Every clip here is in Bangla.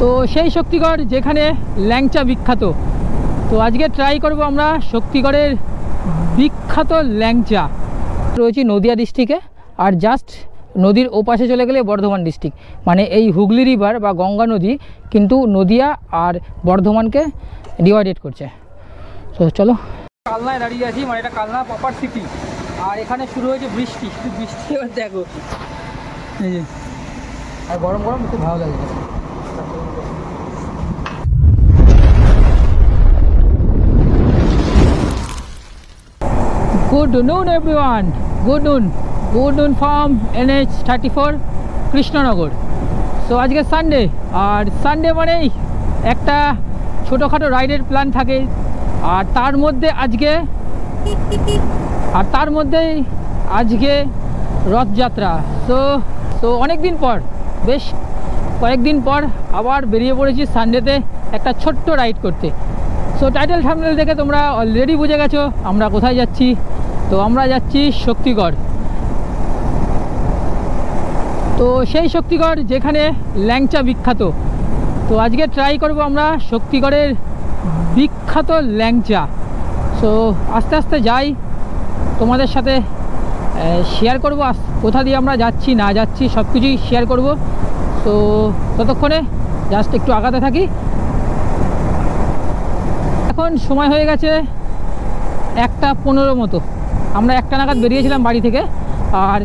তো সেই শক্তিগড় যেখানে ল্যাংচা বিখ্যাত। তো আজকে ট্রাই করব আমরা শক্তিগড়ের বিখ্যাত ল্যাংচা। রয়েছি নদিয়া ডিস্ট্রিক্টে, আর জাস্ট নদীর ওপাশে চলে গেলে বর্ধমান ডিস্ট্রিক্ট, মানে এই হুগলি রিভার বা গঙ্গা নদী কিন্তু নদিয়া আর বর্ধমানকে ডিভাইডেড করছে। তো চলো, কালনায় দাঁড়িয়ে আছি, মানে এটা কালনা প্রপার সিটি, আর এখানে শুরু হয়েছে বৃষ্টি। বৃষ্টি এবার দেখো, এই যে, আর গরম গরম একটু ভালো লাগে। Good noon everyone, good noon from NH34 Krishnanagar. So আজকে সানডে, আর সানডে মানেই একটা ছোটোখাটো রাইডের প্ল্যান থাকে, আর তার মধ্যেই আজকে রথযাত্রা। তো অনেক দিন পর, বেশ কয়েকদিন পর আবার বেরিয়ে পড়েছি সানডেতে একটা ছোট্ট রাইড করতে। সো টাইটেল থাম্বনেল দেখে তোমরা অলরেডি বুঝে গেছো আমরা কোথায় যাচ্ছি। তো আমরা যাচ্ছি শক্তিগড়। তো সেই শক্তিগড় যেখানে ল্যাংচা বিখ্যাত। তো আজকে ট্রাই করব আমরা শক্তিগড়ের বিখ্যাত ল্যাংচা। সো আস্তে আস্তে যাই, তোমাদের সাথে শেয়ার করব কোথা দিয়ে আমরা যাচ্ছি না যাচ্ছি সব কিছুই শেয়ার করব। তো ততক্ষণে জাস্ট একটু আগাতে থাকি। এখন সময় হয়ে গেছে 1:15 মতো। আমরা 1টা নাগাদ বেরিয়েছিলাম বাড়ি থেকে, আর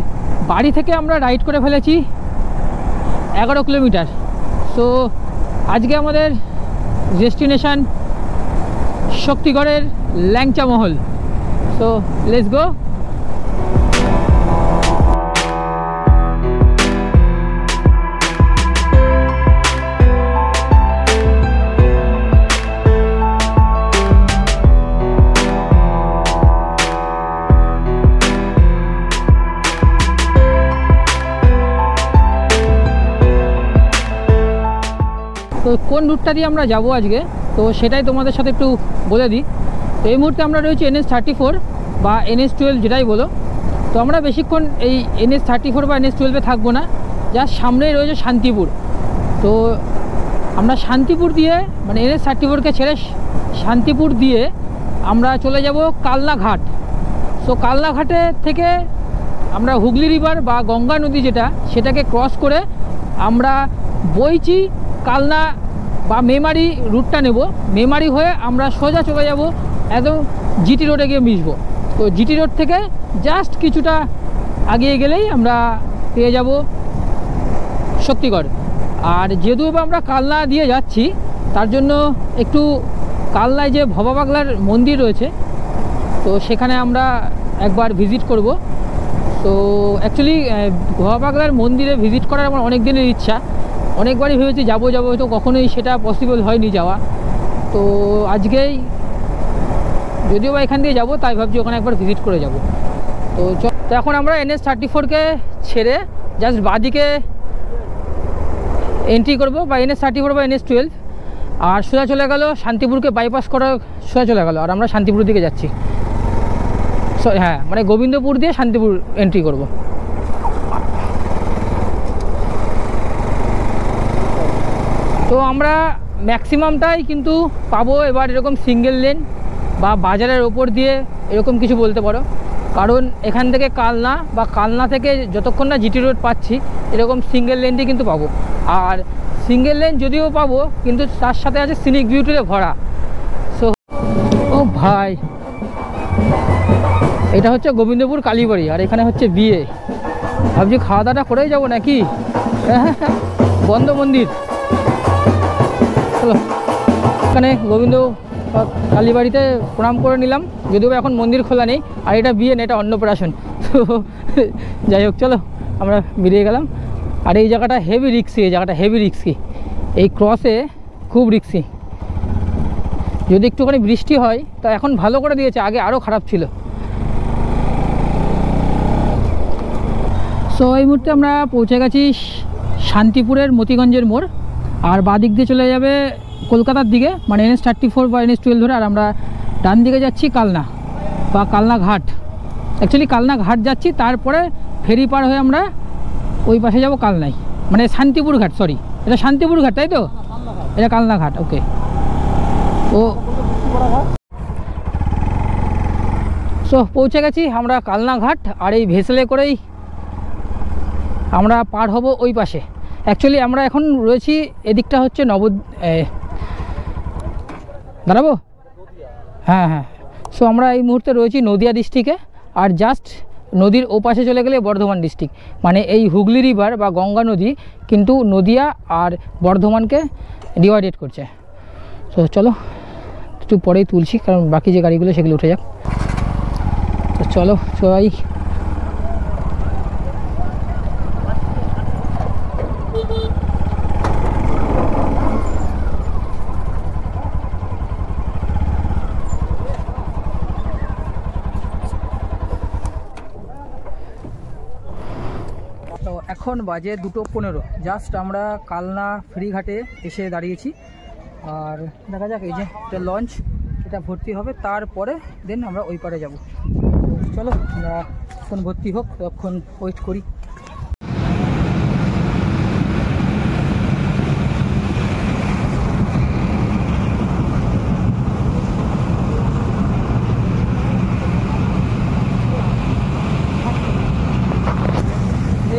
বাড়ি থেকে আমরা রাইড করে ফেলেছি 11 কিলোমিটার। সো আজকে আমাদের ডেস্টিনেশন শক্তিগড়ের ল্যাংচা মহল। So let's go. তো কোন রুটটা দিয়ে আমরা যাব আজকে, তো সেটাই তোমাদের সাথে একটু বলে দিই। তো এই মুহূর্তে আমরা রয়েছি NH34 বা NH12 যেটাই বলো। তো আমরা বেশিক্ষণ এই NH34 বা NH12-এ থাকবো না, জাস্ট সামনেই রয়েছে শান্তিপুর। তো আমরা শান্তিপুর দিয়ে, মানে NH34-কে ছেড়ে শান্তিপুর দিয়ে আমরা চলে যাব কালনা ঘাট। সো কালনা ঘাটে থেকে আমরা হুগলি রিভার বা গঙ্গা নদী যেটা, সেটাকে ক্রস করে আমরা বইচি কালনা বা মেমারি রুটটা নেব। মেমারি হয়ে আমরা সোজা চলে যাব একদম জিটি রোডে গিয়ে মিশবো। তো জিটি রোড থেকে জাস্ট কিছুটা আগিয়ে গেলেই আমরা পেয়ে যাব শক্তিগড়। আর যেহেতু আমরা কালনা দিয়ে যাচ্ছি, তার জন্য একটু কালনায় যে ভবা পাগলার মন্দির রয়েছে, তো সেখানে আমরা একবার ভিজিট করব। তো অ্যাকচুয়ালি ভবা পাগলার মন্দিরে ভিজিট করার আমার অনেক দিনের ইচ্ছা, অনেকবারই ভেবেছি যাবো তো কখনোই সেটা পসিবল হয়নি যাওয়া। তো আজকেই যদিও বা এখান দিয়ে যাবো, তাই ভাবছি ওখানে একবার ভিজিট করে যাব। তো এখন আমরা NH34-কে ছেড়ে জাস্ট বাঁদিকে এন্ট্রি করব, বা NH34 বা NH12, আর সোজা চলে গেল শান্তিপুরকে বাইপাস করা, সোজা চলে গেল, আর আমরা শান্তিপুর দিকে যাচ্ছি। হ্যাঁ, মানে গোবিন্দপুর দিয়ে শান্তিপুর এন্ট্রি করব। তো আমরা ম্যাক্সিমামটাই কিন্তু পাবো এবার এরকম সিঙ্গেল লেন বা বাজারের ওপর দিয়ে, এরকম কিছু বলতে পারো। কারণ এখান থেকে কালনা বা কালনা থেকে যতক্ষণ না জিটি রোড পাচ্ছি, এরকম সিঙ্গেল লেনটি কিন্তু পাবো। আর সিঙ্গেল লেন যদিও পাবো, কিন্তু তার সাথে আছে সিনিক বিউটিতে ভরা। সো ও ভাই, এটা হচ্ছে গোবিন্দপুর কালীবাড়ি, আর এখানে হচ্ছে বিয়ে। ভাবছি খাওয়া দাওয়াটা করেই যাবো নাকি। বন্ধ মন্দির। চলো, এখানে গোবিন্দ কালীবাড়িতে প্রণাম করে নিলাম, যদিও এখন মন্দির খোলা নেই, আর এটা বিয়ে না, এটা অন্নপ্রাশন। তো যাই হোক, চলো আমরা বেরিয়ে গেলাম। আর এই জায়গাটা হেভি রিক্সি, এই ক্রসে খুব রিক্সি। যদি একটুখানি বৃষ্টি হয়, তো এখন ভালো করে দিয়েছে, আগে আরও খারাপ ছিল। সো এই মুহূর্তে আমরা পৌঁছে গেছি শান্তিপুরের মতিগঞ্জের মোড়, আর বাদিক দিয়ে চলে যাবে কলকাতার দিকে, মানে NH34 বা NH12 ধরে। আর আমরা ডান দিকে যাচ্ছি কালনা বা কালনা ঘাট। অ্যাকচুয়ালি কালনা ঘাট যাচ্ছি, তারপরে ফেরি পার হয়ে আমরা ওই পাশে যাব কালনায়, মানে শান্তিপুর ঘাট। সরি, এটা শান্তিপুর ঘাট, তাই তো? এটা কালনা ঘাট, ওকে। ও সো পৌঁছে গেছি আমরা কালনা ঘাট। আর এই ভেসেলে করেই আমরা পার হব ওই পাশে। অ্যাকচুয়ালি আমরা এখন রয়েছি এদিকটা হচ্ছে দাঁড়াবো, হ্যাঁ হ্যাঁ। সো আমরা এই মুহূর্তে রয়েছি নদিয়া ডিস্ট্রিক্টে, আর জাস্ট নদীর ওপাশে চলে গেলে বর্ধমান ডিস্ট্রিক্ট। মানে এই হুগলি রিভার বা গঙ্গা নদী কিন্তু নদিয়া আর বর্ধমানকে ডিভাইডেড করছে। তো চলো একটু পরেই তুলছি, কারণ বাকি যে গাড়িগুলো সেগুলো উঠে যাক। তো চলো সবাই। তো এখন বাজে 2:15, জাস্ট আমরা কালনা ফেরিঘাটে এসে দাঁড়িয়েছি। আর দেখা যাক, এই যে এটা লঞ্চ, এটা ভর্তি হবে, তারপরে দেন আমরা ওই পারে যাব। চলো আমরা এখন ভর্তি হোক, তখন ওয়েট করি।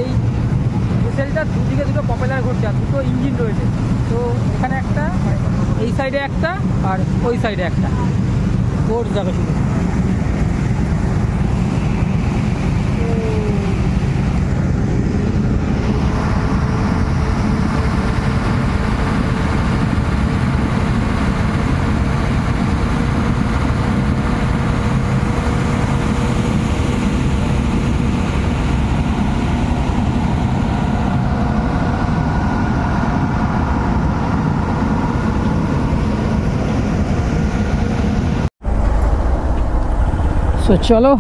এই ভেসেলটা দুদিকে দুটো প্রপেলার ঘুরছে, আর দুটো ইঞ্জিন রয়েছে। তো এখানে একটা, এই সাইডে একটা, আর ওই সাইডে একটা, ফোর্স যাবে শুধু। তো চলো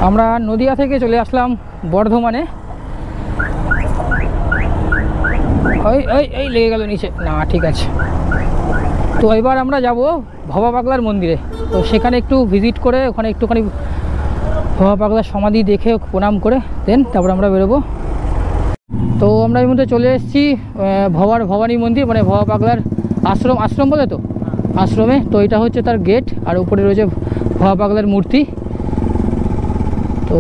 আমরা নদিয়া থেকে চলে আসলাম বর্ধমানে। ওই ওই এই লেগে গেল নিচে, না ঠিক আছে। তো এবার আমরা যাব ভবা পাগলার মন্দিরে। তো সেখানে একটু ভিজিট করে, ওখানে একটুখানি ভবা পাগলার সমাধি দেখে প্রণাম করে দেন তারপর আমরা বেরোবো। তো আমরা এই মধ্যে চলে এসেছি ভবানী মন্দির, মানে ভবা পাগলার আশ্রম বলে তো, আশ্রমে। তো এটা হচ্ছে তার গেট, আর উপরে রয়েছে ভবা পাগলার মূর্তি। তো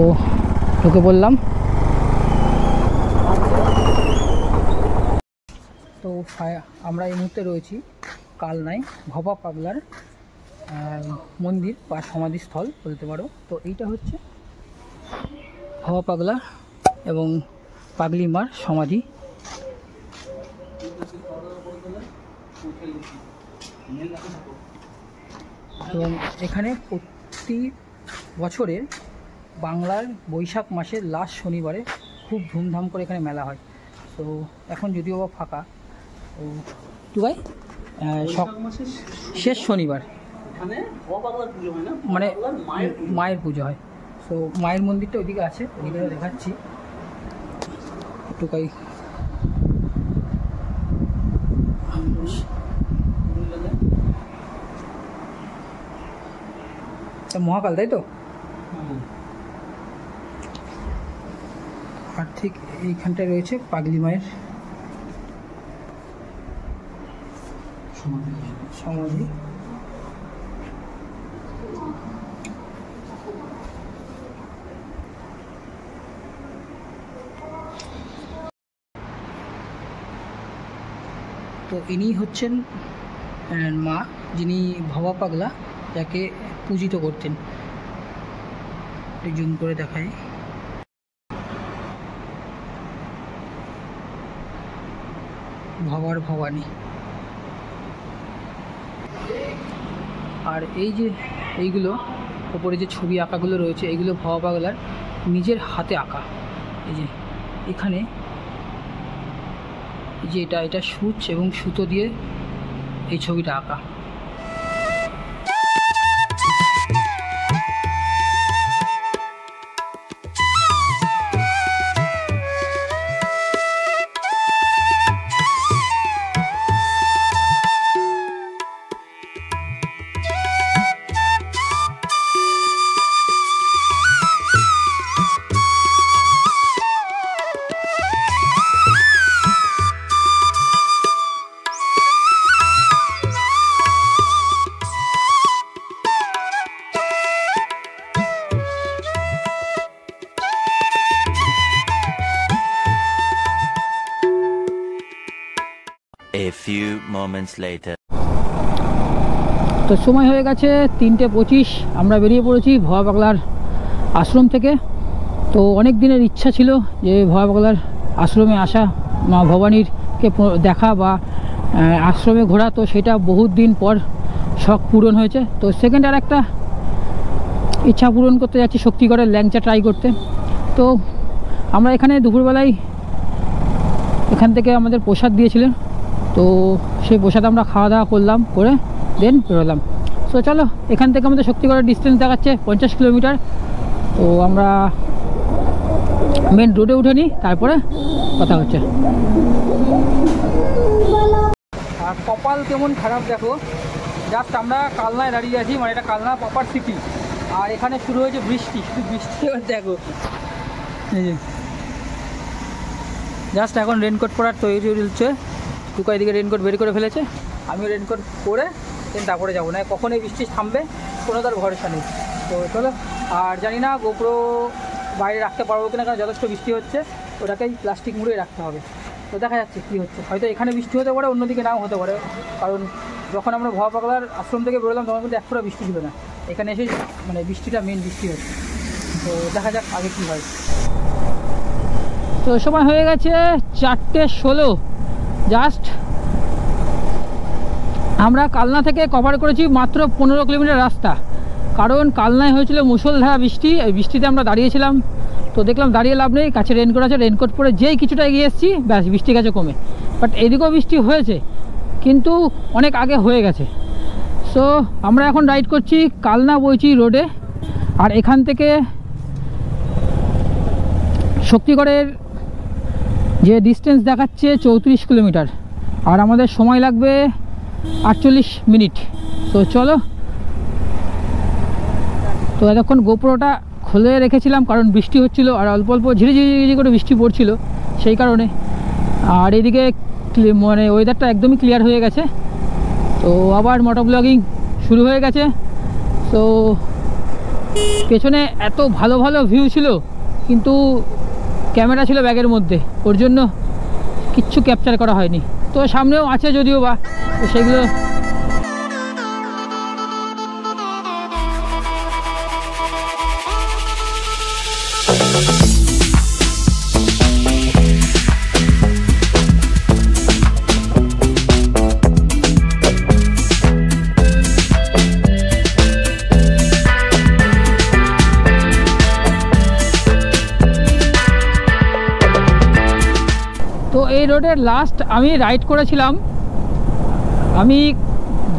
ঢুকে পড়লাম। তো আমরা এই মুহূর্তে রয়েছি কালনায় ভবা পাগলার মন্দির বা সমাধিস্থল বলতে পারো। তো এইটা হচ্ছে ভবা পাগলা এবং পাগলি মার সমাধি। এবং এখানে প্রতি বছরে বাংলার বৈশাখ মাসের লাস্ট শনিবারে খুব ধুমধাম করে এখানে মেলা হয়। তো এখন যদিও বা ফাঁকা, তো টু ভাই শেষ শনিবার মানে মায়ের পুজো হয়। তো মায়ের মন্দিরটা ওইদিকে আছে, ওইদিকে দেখাচ্ছি একটুকাই। মহাকাল, তাই তো? আর ঠিক এইখানটায় রয়েছে পাগলি মায়ের সমাধি। তো ইনি হচ্ছেন মা, যিনি ভবা পাগলা, যাকে পূজিত করতেন। জুম করে দেখাই, ভবার ভবানী। আর এই যে এইগুলো ওপরে যে ছবি আঁকাগুলো রয়েছে, এইগুলো ভবা পাগলার নিজের হাতে আঁকা। এই যে এখানে এই যে এটা সূচ এবং সুতো দিয়ে এই ছবিটা আঁকা। A few moments later. তো সময় হয়ে গেছে 3:25, আমরা বেরিয়ে পড়েছি ভোয়া পাগলার আশ্রম থেকে। তো অনেক দিনের ইচ্ছা ছিল যে ভোয়া পাগলার আশ্রমে আসা, মা ভবানীরকে দেখা বা আশ্রমে ঘোরা। তো সেটা বহুত দিন পর শখ পূরণ হয়েছে। তো সেকেন্ড আর একটা ইচ্ছা পূরণ করতে যাচ্ছি, শক্তিগড়ের ল্যাংচা ট্রাই করতে। তো আমরা এখানে দুপুরবেলায় এখান থেকে আমাদের প্রসাদ দিয়েছিলেন, তো সেই প্রসাদ আমরা খাওয়া দাওয়া করলাম, করে দেন বেরোলাম। তো চলো, এখান থেকে আমাদের শক্তিগড়ের ডিস্টেন্স দেখাচ্ছে 50 কিলোমিটার। তো আমরা মেন রোডে উঠে নিই, তারপরে কথা হচ্ছে। আর কপাল কেমন খারাপ দেখো, জাস্ট আমরা কালনায় দাঁড়িয়ে আছি, মানে এটা কালনা প্রপার সিটি, আর এখানে শুরু হয়েছে বৃষ্টি। শুধু বৃষ্টি এবার দেখো, এই যে জাস্ট এখন রেনকোট পরার তৈরি হচ্ছে। টুকা এদিকে রেনকোট বের করে ফেলেছে, আমিও রেনকোট পরে দেন তারপরে যাবো, না কখন এই বৃষ্টি থামবে কোনো তার ভরসা নেই। তো চলো, আর জানি না গোপ্রো বাইরে রাখতে পারবো কিনা, কারণ যথেষ্ট বৃষ্টি হচ্ছে, ওটাকেই প্লাস্টিক মুড়ে রাখতে হবে। তো দেখা যাচ্ছে কী হচ্ছে, হয়তো এখানে বৃষ্টি হতে পারে, অন্যদিকে নাও হতে পারে, কারণ যখন আমরা ভোয়া পাগলার আশ্রম থেকে বেরোলাম তখন কিন্তু এক ফোঁটা বৃষ্টি ছিল না, এখানে এসে মানে বৃষ্টিটা মেন বৃষ্টি হচ্ছে। তো দেখা যাক আগে কী হয়। তো সময় হয়ে গেছে 4:16, জাস্ট আমরা কালনা থেকে কভার করেছি মাত্র 15 কিলোমিটার রাস্তা, কারণ কালনায় হয়েছিল মুষলধারা বৃষ্টি। এই বৃষ্টিতে আমরা দাঁড়িয়েছিলাম, তো দেখলাম দাঁড়িয়ে লাভ নেই, কাছে রেনকোট আছে, রেনকোট পরে যেই কিছুটা এগিয়ে এসেছি ব্যাস বৃষ্টি গেছে কমে। বাট এদিকেও বৃষ্টি হয়েছে, কিন্তু অনেক আগে হয়ে গেছে। সো আমরা এখন রাইড করছি কালনা বইচি রোডে, আর এখান থেকে শক্তিগড়ের যে ডিস্টেন্স দেখাচ্ছে 34 কিলোমিটার, আর আমাদের সময় লাগবে 48 মিনিট। তো চলো, তো এতক্ষণ গোপ্রোটা খুলে রেখেছিলাম কারণ বৃষ্টি হচ্ছিল, আর অল্প অল্প ঝিরিঝিরি করে বৃষ্টি পড়ছিল সেই কারণে। আর এদিকে মানে ওয়েদারটা একদমই ক্লিয়ার হয়ে গেছে, তো আবার মোটো ব্লগিং শুরু হয়ে গেছে। তো পেছনে এত ভালো ভালো ভিউ ছিল, কিন্তু ক্যামেরা ছিল ব্যাগের মধ্যে, ওর জন্য কিচ্ছু ক্যাপচার করা হয়নি। তো সামনেও আছে যদিও বা, তো সেগুলো এই রোডের লাস্ট আমি রাইড করেছিলাম। আমি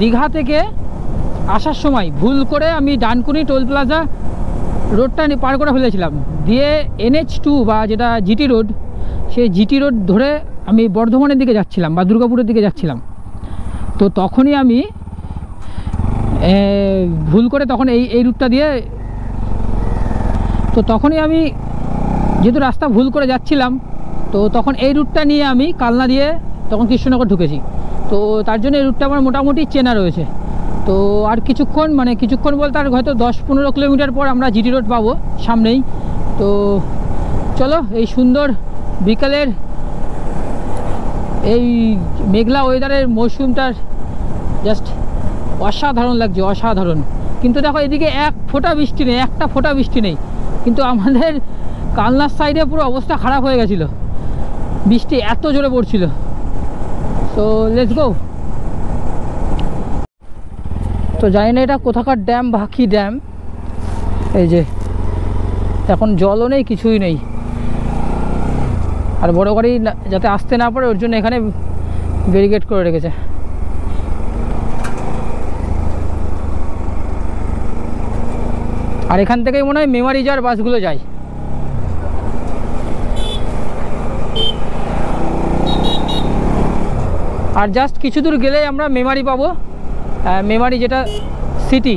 দীঘা থেকে আসার সময় ভুল করে আমি ডানকুনি টোল প্লাজা রোডটা পার করে ফেলেছিলাম, দিয়ে NH2 বা যেটা জিটি রোড, সেই জিটি রোড ধরে আমি বর্ধমানের দিকে যাচ্ছিলাম বা দুর্গাপুরের দিকে যাচ্ছিলাম। তো তখনই আমি ভুল করে তখন এই রুটটা দিয়ে, তো তখনই আমি যেহেতু রাস্তা ভুল করে যাচ্ছিলাম, তো তখন এই রুটটা নিয়ে আমি কালনা দিয়ে তখন কৃষ্ণনগর ঢুকেছি। তো তার জন্য এই রুটটা আমার মোটামুটি চেনা রয়েছে। তো আর কিছুক্ষণ, মানে কিছুক্ষণ বলতে আর হয়তো 10-15 কিলোমিটার পর আমরা জিটি রোড পাবো সামনেই। তো চলো, এই সুন্দর বিকালের এই মেঘলা ওয়েদারের মৌসুমটার জাস্ট অসাধারণ লাগছে, অসাধারণ। কিন্তু দেখো এদিকে এক ফোঁটা বৃষ্টি নেই, একটা ফোঁটা বৃষ্টি নেই, কিন্তু আমাদের কালনার সাইডে পুরো অবস্থা খারাপ হয়ে গেছিলো, বৃষ্টি এত জোরে পড়ছিল। তো লেটস গো। তো জানি না এটা কোথাকার ড্যাম বা কী ড্যাম, এই যে এখন জলও নেই, কিছুই নেই, আর বড় গাড়ি যাতে আসতে না পারে ওর জন্য এখানে ব্যারিকেড করে রেখেছে। আর এখান থেকেই মনে হয় মেমারি যাওয়ার বাসগুলো যায়। আর জাস্ট কিছু দূর গেলেই আমরা মেমারি পাবো, মেমারি যেটা সিটি।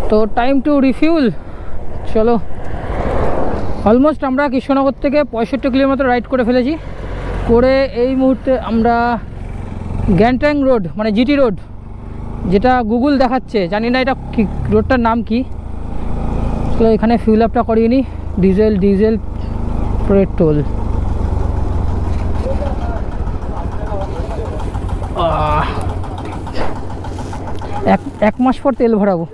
তো টাইম টু রিফিউল। চলো, অলমোস্ট আমরা কৃষ্ণনগর থেকে 65 কিলোমিটার রাইড করে ফেলেছি। করে এই মুহূর্তে আমরা গ্যাংটং রোড, মানে জিটি রোড যেটা গুগল দেখাচ্ছে, জানি না এটা রোডটার নাম কি। চলো এখানে ফিউল আপটা করিয়ে নিই, ডিজেল পেট্রোল। এক মাস পর তেল ভরাবো।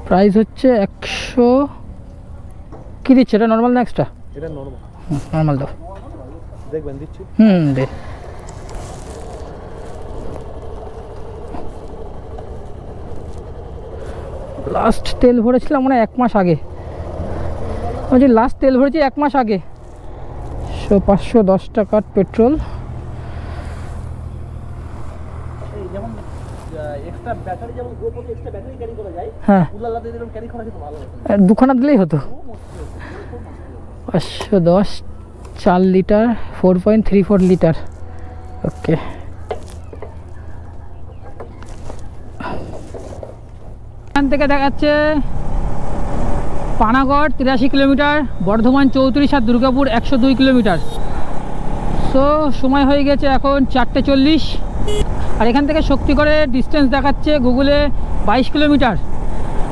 প্রাইস হচ্ছে 100। কি দিচ্ছে এটা, নর্মাল না এক্সট্রা? এটা নরমাল। নর্মাল দাও, দেখবেন দিচ্ছি। দে। লাস্ট তেল ভরেছিলাম মানে 1 মাস আগে, বলছি লাস্ট তেল ভরেছি 1 মাস আগে। 510 টাকার পেট্রোল। যেমন এক্সট্রা ব্যাটারি, যেমন গোপনে এক্সট্রা ব্যাটারি ক্যারি করা যায়, হ্যাঁ, উলালা দিয়ে দিলাম, ক্যারি করা যেত ভালো হতো। দুখানা দিলেই হতো। 510 4 লিটার 4.34 লিটার। ওকে, এখান থেকে দেখাচ্ছে পানাগড় 83 কিলোমিটার, বর্ধমান 34 আর দুর্গাপুর 102 কিলোমিটার। সো সময় হয়ে গেছে এখন 4:40। আর এখান থেকে শক্তিগড়ের ডিস্টেন্স দেখাচ্ছে গুগলে 22 কিলোমিটার।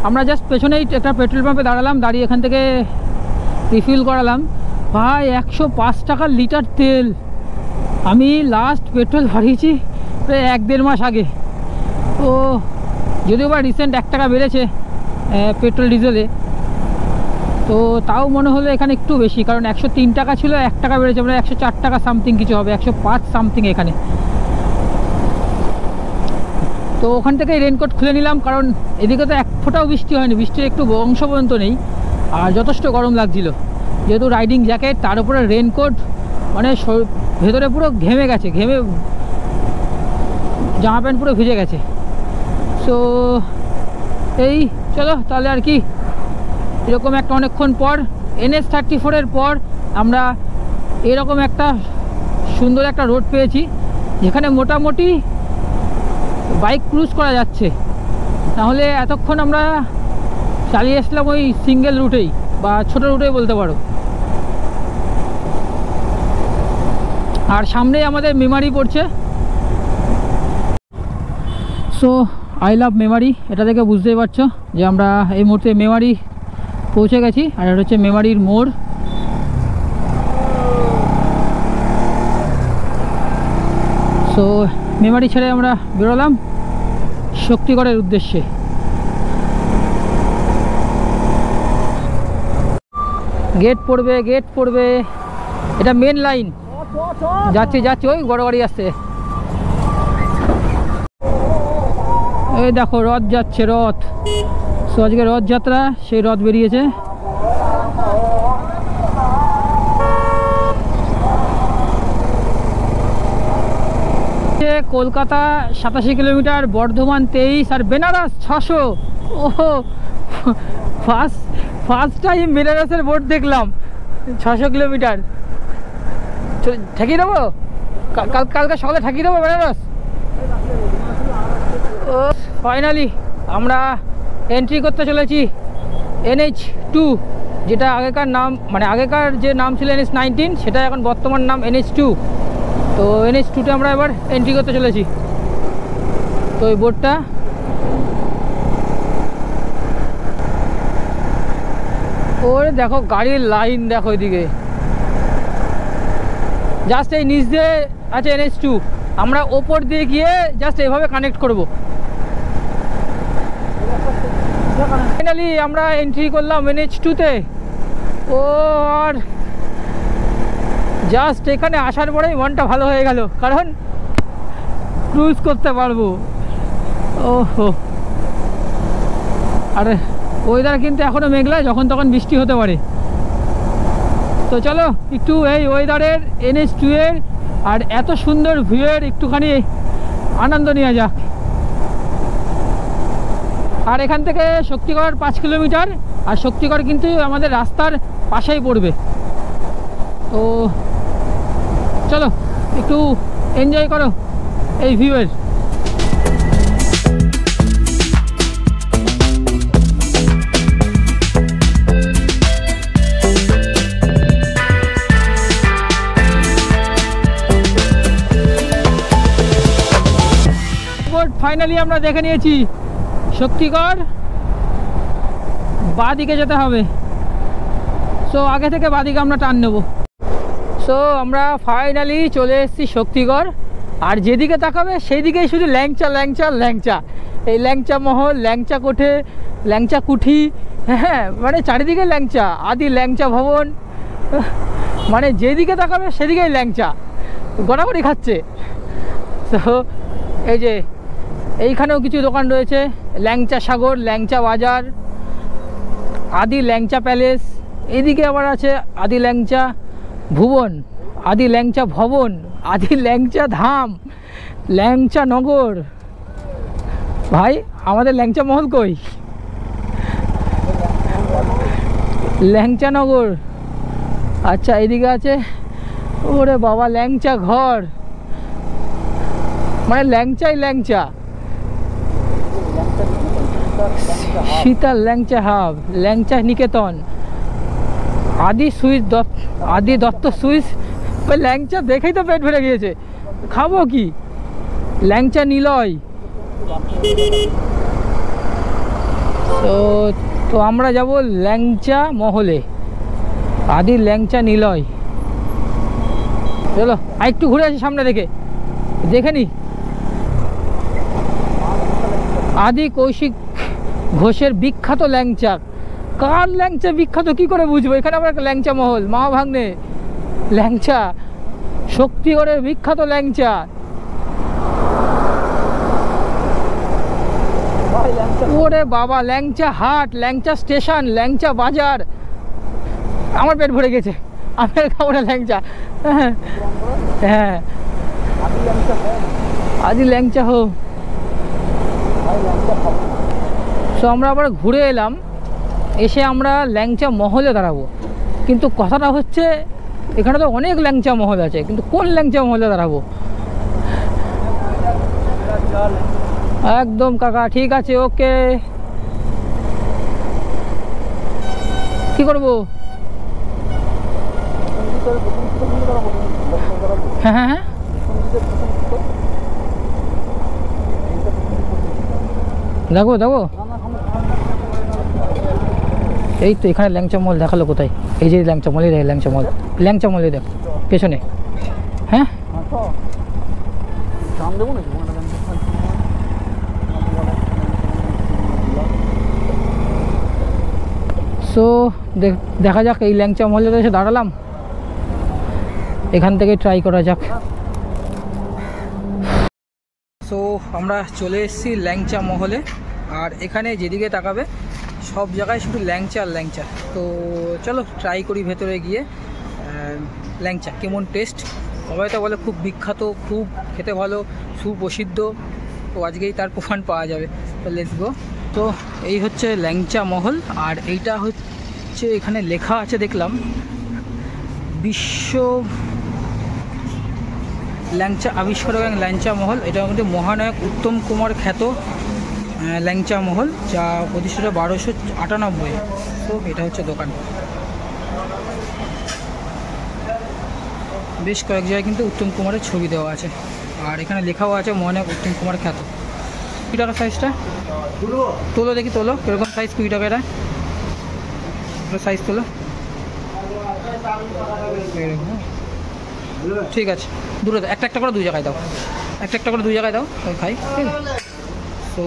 আমরা জাস্ট পেছনেই একটা পেট্রোল পাম্পে দাঁড়ালাম, দাঁড়িয়ে এখান থেকে রিফিল করালাম। ভাই 105 টাকা লিটার তেল। আমি লাস্ট পেট্রোল ভরিয়েছি প্রায় 1-1.5 মাস আগে। তো যদিও বা রিসেন্ট 1 টাকা বেড়েছে পেট্রোল ডিজেলে, তো তাও মনে হলো এখানে একটু বেশি, কারণ 103 টাকা ছিল, 1 টাকা বেড়েছে, মানে 104 টাকা সামথিং কিছু হবে, 105 সামথিং এখানে। তো ওখান থেকে রেনকোট খুলে নিলাম, কারণ এদিকে তো এক ফোঁটাও বৃষ্টি হয়নি, বৃষ্টির একটু অংশ পর্যন্ত নেই, আর যথেষ্ট গরম লাগছিল। যেহেতু রাইডিং জ্যাকেট, তার উপরে রেনকোট, মানে ভেতরে পুরো ঘেমে গেছে, ঘেমে জামা প্যান্ট পুরো ভিজে গেছে। সো এই চলো তাহলে আর কি, এরকম একটা অনেকক্ষণ পর NH34-এর পর আমরা এরকম একটা সুন্দর একটা রোড পেয়েছি, যেখানে মোটামুটি বাইক ক্রুজ করা যাচ্ছে। তাহলে এতক্ষণ আমরা চালিয়ে এসলাম ওই সিঙ্গেল রুটেই বা ছোট রুটেই বলতে পারো। আর সামনেই আমাদের মেমারি পড়ছে। সো আই লাভ মেমারি, এটা দেখে বুঝতেই পারছো যে আমরা এই মুহূর্তে মেমারি পৌঁছে গেছি। আর এটা হচ্ছে মেমারির মোড়। সো মেমারি ছেড়ে আমরা বেরোলাম শক্তিগড়ের উদ্দেশ্যে। গেট পড়বে, গেট পড়বে, এটা মেন লাইন। যাচ্ছি যাচ্ছি, ওই বড় গাড়ি আসছে। এই দেখো রথ যাচ্ছে, রথ। সো আজকে রথযাত্রা, সেই রথ বেরিয়েছে। কলকাতা 87 কিলোমিটার, বর্ধমান 23 আর বেনারস 600। ওহো, ফার্স্ট টাইম বেনারসের বোর্ড দেখলাম 600 কিলোমিটার। ঠেকিয়ে দেবো, কালকে সকালে ঠেকিয়ে দেবো বেনারস। ও ফাইনালি আমরা এন্ট্রি করতে চলেছি NH2, যেটা আগেকার নাম, মানে আগেকার যে নাম ছিল NH19, সেটা এখন বর্তমান নাম NH2। তো NH2-তে আমরা এবার এন্ট্রি করতে চলেছি। তো এই বোর্ডটা ওরে দেখো, গাড়ির লাইন দেখো এদিকে। জাস্ট এই নিচ দিয়ে আছে NH2, আমরা ওপর দিয়ে গিয়ে জাস্ট এইভাবে কানেক্ট করব। ফাইনালি আমরা এন্ট্রি করলাম NH2-তে। ও আর জাস্ট এখানে আসার পরেই মনটা ভালো হয়ে গেল, কারণ ক্রুজ করতে পারবো। ওহো, আরে ওয়েদার কিন্তু এখনও মেঘলা, যখন তখন বৃষ্টি হতে পারে। তো চলো একটু এই ওয়েদারের, NH2-এর আর এত সুন্দর ভিউয়ের একটুখানি আনন্দ নেওয়া যাক। আর এখান থেকে শক্তিগড় 5 কিলোমিটার, আর শক্তিগড় কিন্তু আমাদের রাস্তার পাশেই পড়বে। তো চলো একটু এনজয় করো এই ভিউয়ের। ফাইনালি আমরা দেখে নিয়েছি শক্তিগড় বাঁ দিকে যেতে হবে। সো আগে থেকে বাঁ দিকে আমরা টান নেব। সো আমরা ফাইনালি চলে এসেছি শক্তিগড়। আর যেদিকে তাকাবে সেই দিকেই শুধু ল্যাংচা ল্যাংচা ল্যাংচা। এই ল্যাংচা মহল, ল্যাংচা কোঠে, ল্যাংচা কুঠি, হ্যাঁ মানে চারিদিকে ল্যাংচা, আদি ল্যাংচা ভবন, মানে যেদিকে তাকাবে সেদিকেই ল্যাংচা গড়াগড়ি খাচ্ছে। তো এই যে এইখানেও কিছু দোকান রয়েছে, ল্যাংচা সাগর, ল্যাংচা বাজার, আদি ল্যাংচা প্যালেস, এদিকে আবার আছে আদি ল্যাংচা ভুবন, আদি ল্যাংচা ভবন, আদি ল্যাংচা ধাম, ল্যাংচা নগর। ভাই আমাদের ল্যাংচা মহল কই? ল্যাংচা নগর। আচ্ছা এদিকে আছে, ওরে বাবা ল্যাংচা ঘর, মানে ল্যাংচাই ল্যাংচা। শীতল ল্যাংচা হাব, ল্যাংচা নিকেতন, আদি সুইস, আদি দত্ত সুইস। ওই ল্যাংচা দেখেই তো পেট ভরে গিয়েছে, খাবো কি? ল্যাংচা নিলয়। তো আমরা যাব ল্যাংচা মহলে, আদি ল্যাংচা নিলয়। চলো আর একটু ঘুরে আসি সামনে থেকে, দেখে নি। আদি কৌশিক ঘোষের বিখ্যাত ল্যাংচা। কার ল্যাংচা বিখ্যাত কি করে বুঝবো? এখানে আবার ল্যাংচা মহল, মা ভাগ্নে ল্যাংচা, শক্তিগড়ের বিখ্যাত ল্যাংচা। ওরে বাবা ল্যাংচা হাট, ল্যাংচা স্টেশন, ল্যাংচা বাজার। আমার পেট ভরে গেছে, আমি আর খাবো না ল্যাংচা। হ্যাঁ আদি ল্যাংচা হো। সো আমরা আবার ঘুরে এলাম, এসে আমরা ল্যাংচা মহলে দাঁড়াবো। কিন্তু কথাটা হচ্ছে এখানে তো অনেক ল্যাংচা মহল আছে, কিন্তু কোন ল্যাংচা মহলে দাঁড়াবো? একদম কাকা, ঠিক আছে, ওকে। কি করবো? হ্যাঁ হ্যাঁ হ্যাঁ দেখো দেখো, এই তো এখানে ল্যাংচা মহল দেখালো কোথায়? এই যে ল্যাংচা মহলে দেখ, ল্যাংচা মহল, ল্যাংচা মহলে দেখ পেছনে। হ্যাঁ সো দেখা যাক, এই ল্যাংচা মহলে এসে দাঁড়ালাম, এখান থেকে ট্রাই করা যাক। সো আমরা চলে এসেছি ল্যাংচা মহলে, আর এখানে যেদিকে তাকাবে সব জায়গায় শুধু ল্যাংচা আর ল্যাংচা। তো চলো ট্রাই করি ভেতরে গিয়ে ল্যাংচা কেমন টেস্ট। সবাই তো বলে খুব বিখ্যাত, খুব খেতে ভালো, সুপ্রসিদ্ধ। তো আজকেই তার প্রমাণ পাওয়া যাবে। তো লেটস গো। তো এই হচ্ছে ল্যাংচা মহল, আর এইটা হচ্ছে এখানে লেখা আছে দেখলাম বিশ্ব ল্যাংচা আবিষ্কারক এবং ল্যাংচা মহল। এটার মধ্যে মহানায়ক উত্তম কুমার খ্যাত ল্যাংচা মহল, যা প্রতিষ্ঠা 1298। তো এটা হচ্ছে দোকান। বেশ কয়েক জায়গায় কিন্তু উত্তম কুমারের ছবি দেওয়া আছে, আর এখানে লেখাও আছে মহানায়ক উত্তম কুমার খ্যাত। 20 টাকা সাইজটা তোলো দেখি, তোলো কীরকম সাইজ? 20 টাকা এটা সাইজ তোলো। ঠিক আছে, দুটো একটা একটা করে 2 জায়গায় দাও, একটা একটা করে 2 জায়গায় দাও, খাই। ঠিক আছে। তো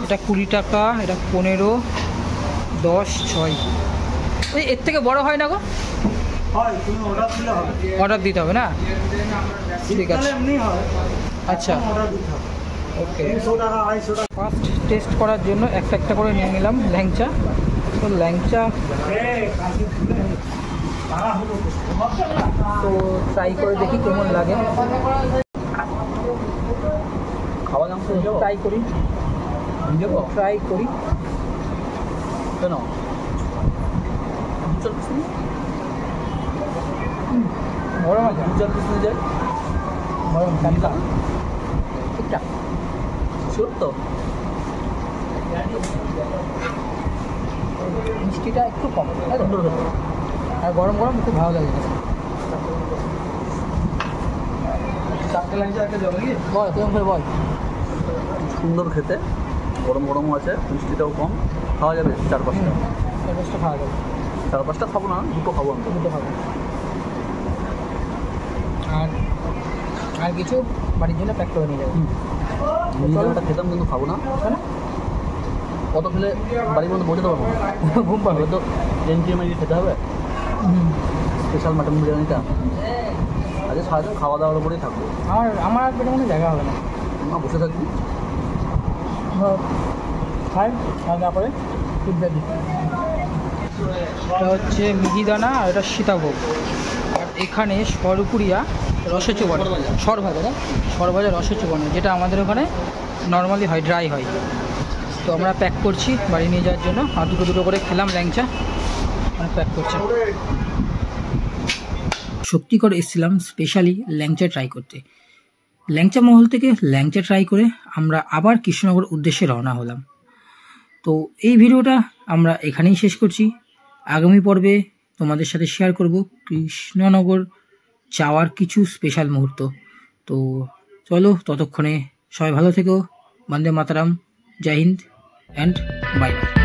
এটা 20 টাকা, এটা 15, 10, 6। এই এর থেকে বড় হয় না গো? অর্ডার দিতে হবে না? ঠিক আছে, আচ্ছা ওকে। ফার্স্ট টেস্ট করার জন্য একটা একটা করে নিয়ে নিলাম ল্যাংচা। তো ল্যাংচা তো ট্রাই করে দেখি কেমন লাগে। খাওয়া দাম ট্রাই করি, ট্রাই করি কেন? গরম আছে, 2-4 পিস নিয়ে যায়। গরম ঠান্ডা ঠিকঠাক, শিওর তো? মিষ্টিটা একটু কম, আর গরম গরম খুব ভালো লাগে। চারটে ল্যাংচা একটা যাবে কি? বল কেমন করে বল। সুন্দর খেতে, গরম গরমও আছে, মিষ্টিটাও কম, খাওয়া যাবে 4-5টা। চার-পাঁচটা খাওয়া যাবে। 4-5টা খাবো না, 2টো খাবো আমি। দুটো খাবো। আর কিছু বাড়ির জন্য প্যাক করে নিয়ে যাবো। মিহিদানাটা খেতাম কিন্তু খাবো না। কেন? কত খেলে বাড়ির মধ্যে পৌঁছাতে পারবো না। ঘুম পাবে। তো 10 km খেতে হবে স্পেশাল মাটন বিরিয়ানিটা। আজকে সারাদিন খাওয়া দাওয়ার উপরেই থাকবো। আমার আর পেটে মনে জায়গা হবে না। না বসে থাকবি। খাই, খাওয়া দাওয়া করে ফিডব্যাক দিই। এটা হচ্ছে মিহিদানা আর এটা সীতাভোগ। আর এখানে সরপুরিয়া রসে চোবানো, সরভাজা রসে চোবানো, যেটা আমাদের ওখানে নর্মালি হয়, ড্রাই হয়। তো আমরা প্যাক করছি বাড়ি নিয়ে যাওয়ার জন্য। আর দুটো করে খেলাম ল্যাংচা, মানে প্যাক করছি। শক্তিগড় এসেছিলাম স্পেশালি ল্যাংচা ট্রাই করতে। ল্যাংচা মহল থেকে ল্যাংচা ট্রাই করে আমরা আবার কৃষ্ণনগর উদ্দেশ্যে রওনা হলাম। তো এই ভিডিওটা আমরা এখানেই শেষ করছি। আগামী পর্বে তোমাদের সাথে শেয়ার করব কৃষ্ণনগর যাওয়ার কিছু স্পেশাল মুহূর্ত। তো চলো, ততক্ষণে সবাই ভালো থেকো। বন্দে মাতরম, জয় হিন্দ অ্যান্ড বাই বাই।